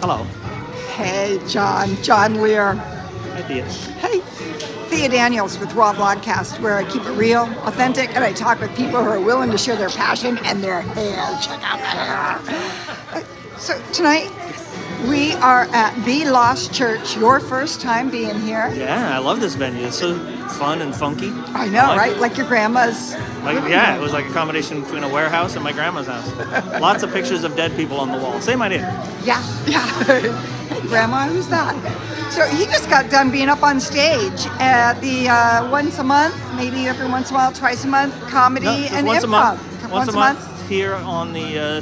Hello. Hey, Jon Lehre. Hi, Thea. Hey, Thea Daniels with R.A.W.Vlogcast, where I keep it real, authentic, and I talk with people who are willing to share their passion and their hair. Check out the hair. So tonight, we are at the Lost Church. Your first time being here. Yeah, I love this venue. It's so fun and funky. I know, right? Like your grandma's. It was like a combination between a warehouse and my grandma's house. Lots of pictures of dead people on the wall. Same idea. Yeah. Hey, Grandma, who's that? So he just got done being up on stage at the once a month, maybe every once in a while, twice a month, comedy and once improv. A month. Once a month here on the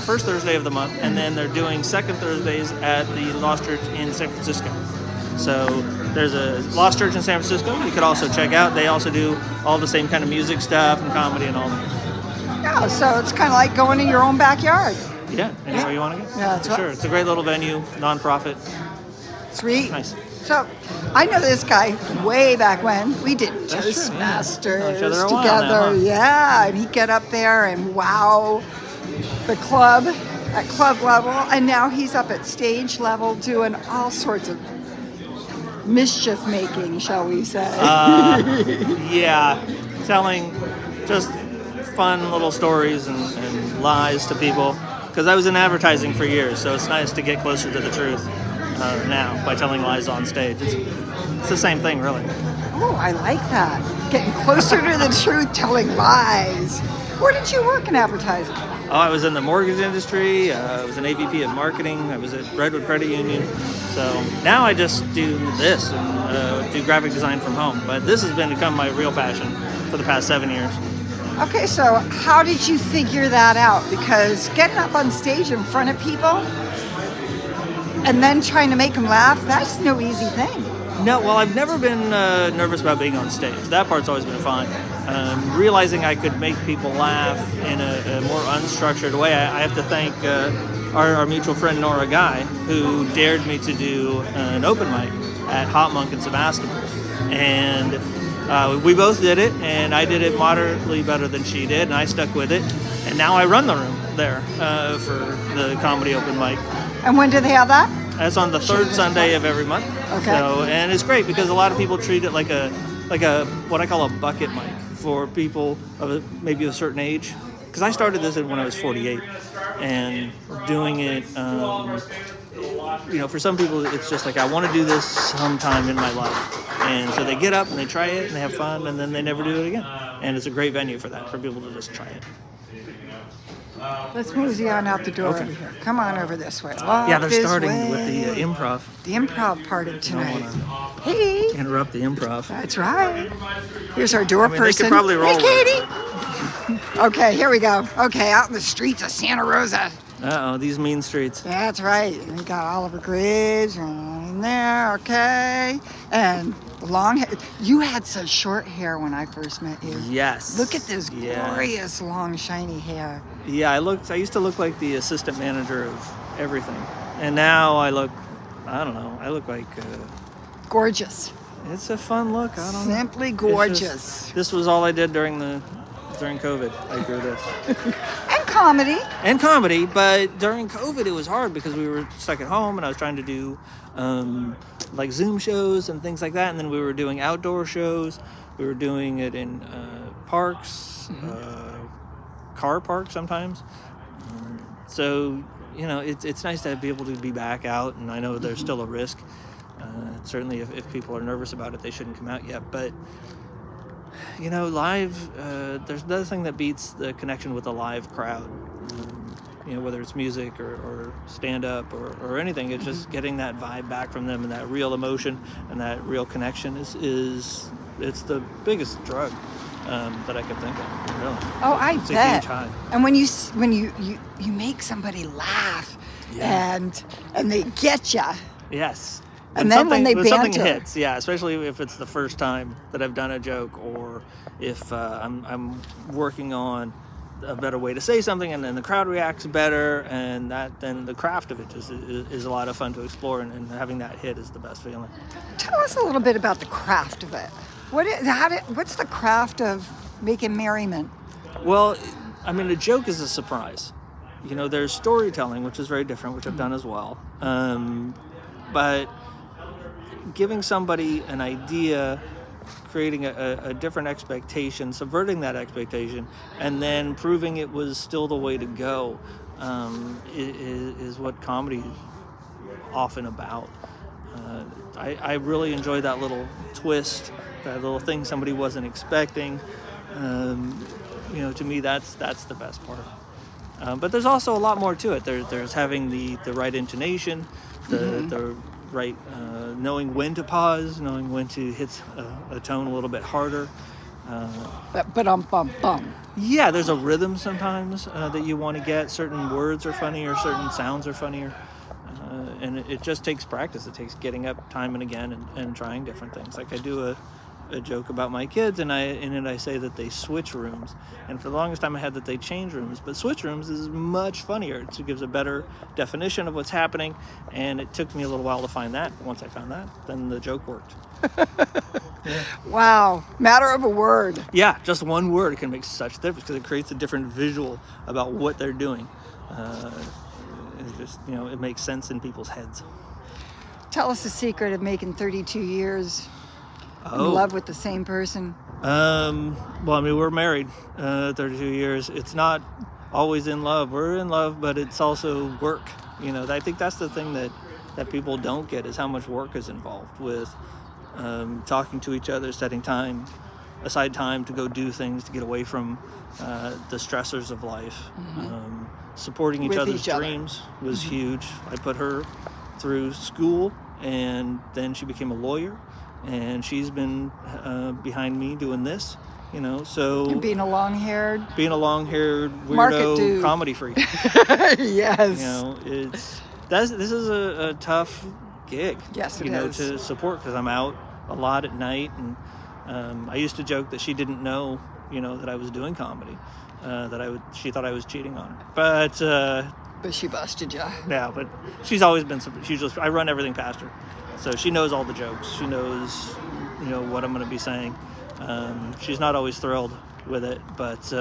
first Thursday of the month, and then they're doing second Thursdays at the Lost Church in San Francisco. So there's a Lost Church in San Francisco you could also check out. They also do all the same kind of music stuff and comedy and all that. Yeah, so it's kind of like going in your own backyard. Yeah, anywhere you want to go. Yeah, that's right. Sure. It's a great little venue, non-profit. Sweet. Nice. So I know this guy way back when. We did That's true, yeah. Toastmasters Know each other a while together. now, huh? Yeah, and he'd get up there and wow the club at club level, and now he's up at stage level doing all sorts of mischief making, shall we say. Yeah, telling just fun little stories and lies to people. Because I was in advertising for years, so it's nice to get closer to the truth now by telling lies on stage. It's the same thing, really. Oh, I like that. Getting closer to the truth, telling lies. Where did you work in advertising? Oh, I was in the mortgage industry. I was an AVP of marketing. I was at Redwood Credit Union. So now I just do this and do graphic design from home. But this has become my real passion for the past 7 years. Okay, so how did you figure that out? Because getting up on stage in front of people and then trying to make them laugh, that's no easy thing. No, well, I've never been nervous about being on stage. That part's always been fine. Realizing I could make people laugh in a more unstructured way, I have to thank our mutual friend Nora Guy, who dared me to do an open mic at Hot Monk in Sebastopol. And we both did it, and I did it moderately better than she did, and I stuck with it. And now I run the room there for the comedy open mic. And when do they have that? That's on the third Sunday of every month. Okay. So, and it's great because a lot of people treat it like a what I call a bucket mic for people of maybe a certain age. Because I started this when I was 48, and doing it. For some people, it's just like, I want to do this sometime in my life. And so they get up and they try it and they have fun, and then they never do it again. And it's a great venue for that, for people to just try it. Let's mosey on out the door over here. Come on over this way. Yeah, they're Walk starting this with the way. improv. The improv part of tonight. Don't Hey, Interrupt the improv. that's right. Here's our door They person. could probably roll Hey, with Katie. Okay, here we go. Okay, out in the streets of Santa Rosa. Uh-oh, these mean streets. That's right. We got Oliver Graves in there, okay. And long hair. You had such short hair when I first met you. Yes. Look at this Yeah. glorious, long, shiny hair. Yeah, I used to look like the assistant manager of everything. And now I look like, Gorgeous. it's a fun look. I don't know. Simply It's gorgeous. just- this was all I did during COVID. I grew this. And comedy. And comedy, but during COVID it was hard because we were stuck at home and I was trying to do like Zoom shows and things like that, and then we were doing outdoor shows. We were doing it in parks, car parks sometimes. So it's nice to be able to be back out, and I know there's still a risk. Certainly if people are nervous about it, they shouldn't come out yet, but live, there's nothing that beats the connection with a live crowd. Whether it's music or stand-up or anything, it's just getting that vibe back from them and that real emotion and that real connection it's the biggest drug that I could think of, really. Oh, I It's a bet. huge high. And when you make somebody laugh, Yeah. and they get you. Yes. And then when they something banter. hits, yeah, especially if it's the first time that I've done a joke, or if I'm working on a better way to say something, and then the crowd reacts better, and then the craft of it is a lot of fun to explore, and having that hit is the best feeling. Tell us a little bit about the craft of it. What's the craft of making merriment? Well, I mean, a joke is a surprise. there's storytelling, which is very different, which I've done as well. But giving somebody an idea, creating a different expectation, subverting that expectation, and then proving it was still the way to go, is what comedy is often about. I really enjoy that little twist, that little thing somebody wasn't expecting. To me, that's the best part. But there's also a lot more to it. There's having the right intonation, the right, knowing when to pause, knowing when to hit a tone a little bit harder. Bum. Yeah, there's a rhythm sometimes that you want to get. Certain words are funnier, certain sounds are funnier. And it just takes practice. It takes getting up time and again and trying different things. Like I do a joke about my kids, and in it I say that they switch rooms. And for the longest time I had that they change rooms, but switch rooms is much funnier. It gives a better definition of what's happening, and it took me a little while to find that. Once I found that, then the joke worked. Yeah. Wow, matter of a word. Yeah, just one word can make such a difference because it creates a different visual about what they're doing. It's just, it makes sense in people's heads. Tell us the secret of making 32 years in love with the same person. We're married 32 years. It's not always in love. We're in love, but it's also work. I think that's the thing that people don't get is how much work is involved with talking to each other, setting aside time to go do things, to get away from the stressors of life. Supporting each other's dreams was huge. I put her through school, and then she became a lawyer, and she's been behind me doing this, so... And being a long-haired weirdo comedy freak. Yes. This is a tough gig. Yes, it is. To support, because I'm out a lot at night, and I used to joke that she didn't know, that I was doing comedy. She thought I was cheating on her, but she busted you. Yeah, but she's always been. I run everything past her, so she knows all the jokes. She knows, what I'm going to be saying. She's not always thrilled with it, but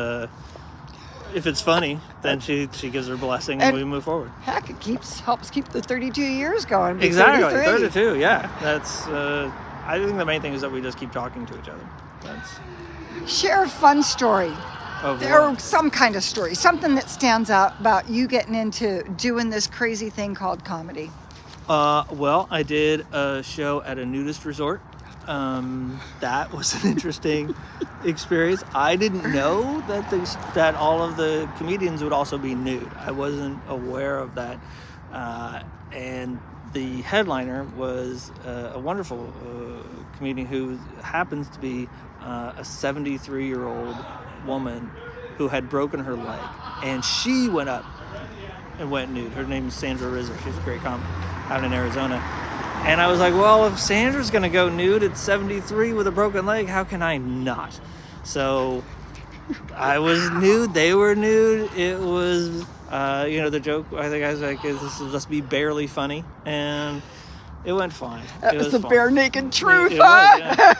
if it's funny, then she gives her blessing and we move forward. Heck, it helps keep the 32 years going. Exactly, 32. Yeah, that's. I think the main thing is that we just keep talking to each other. Share a fun story. Or some kind of story, something that stands out about you getting into doing this crazy thing called comedy. I did a show at a nudist resort. That was an interesting experience. I didn't know that all of the comedians would also be nude. I wasn't aware of that. And the headliner was a wonderful comedian who happens to be a 73-year-old woman who had broken her leg, and she went up and went nude. Her name is Sandra Rizzo. She's a great comic out in Arizona. And I was like, well, if Sandra's going to go nude at 73 with a broken leg, how can I not? So I was nude. They were nude. It was, the joke, I think I was like, this will just be barely funny. And it went fine. That was the bare naked truth, It was, yeah.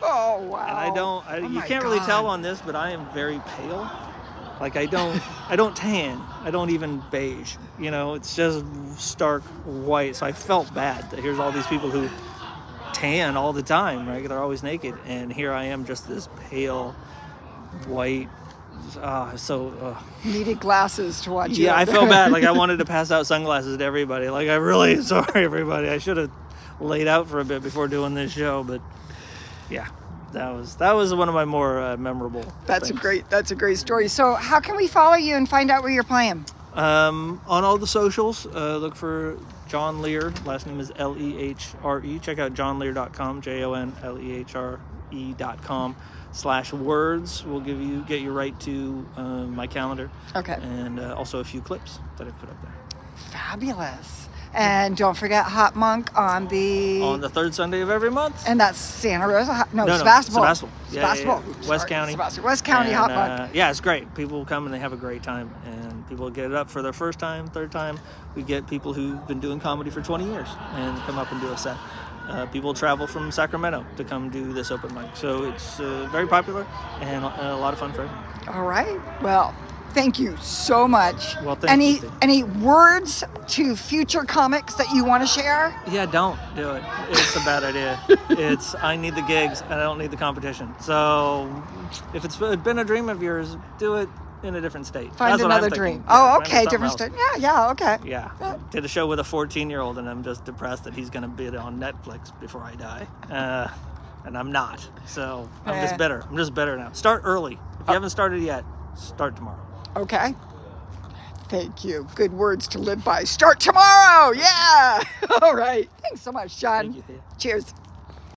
Oh, wow. And you can't really tell on this, but I am very pale. Like I don't tan. I don't even beige. It's just stark white. So I felt bad that here's all these people who tan all the time, right? They're always naked. And here I am, just this pale, white, needed glasses to watch you. Yeah, I felt bad. Like I wanted to pass out sunglasses to everybody. Like I'm really sorry, everybody. I should have laid out for a bit before doing this show, but yeah, that was one of my more memorable. That's a great story. So how can we follow you and find out where you're playing? On all the socials, look for Jon Lehre. Last name is Lehre. Check out jonlehre.com, JONLEHRE.com/words. We'll get you right to my calendar. Okay. And also a few clips that I've put up there. Fabulous. And don't forget Hot Monk on the third Sunday of every month. And that's Santa Rosa. Sebastopol. Sebastopol. West County. West County Hot Monk. Yeah, it's great. People come and they have a great time, and people get it up for their first time, third time. We get people who've been doing comedy for 20 years and come up and do a set. People travel from Sacramento to come do this open mic. So it's very popular and a lot of fun for everyone. All right. Well, Thank you so much. Well, thank you, Steve. Any words to future comics that you want to share? Yeah, don't do it. It's a bad idea. I need the gigs and I don't need the competition. So if it's been a dream of yours, do it in a different state. Find That's what I'm another thinking. dream. Yeah, Oh, find okay, something different else. state. Yeah, okay. Yeah. Did a show with a 14-year-old and I'm just depressed that he's going to be on Netflix before I die. And I'm not. So I'm just bitter. I'm just bitter now. Start early. If you haven't started yet, start tomorrow. Okay. Thank you. Good words to live by. Start tomorrow. Yeah. All right. Thanks so much, Jon. Thank you, Thea. Cheers.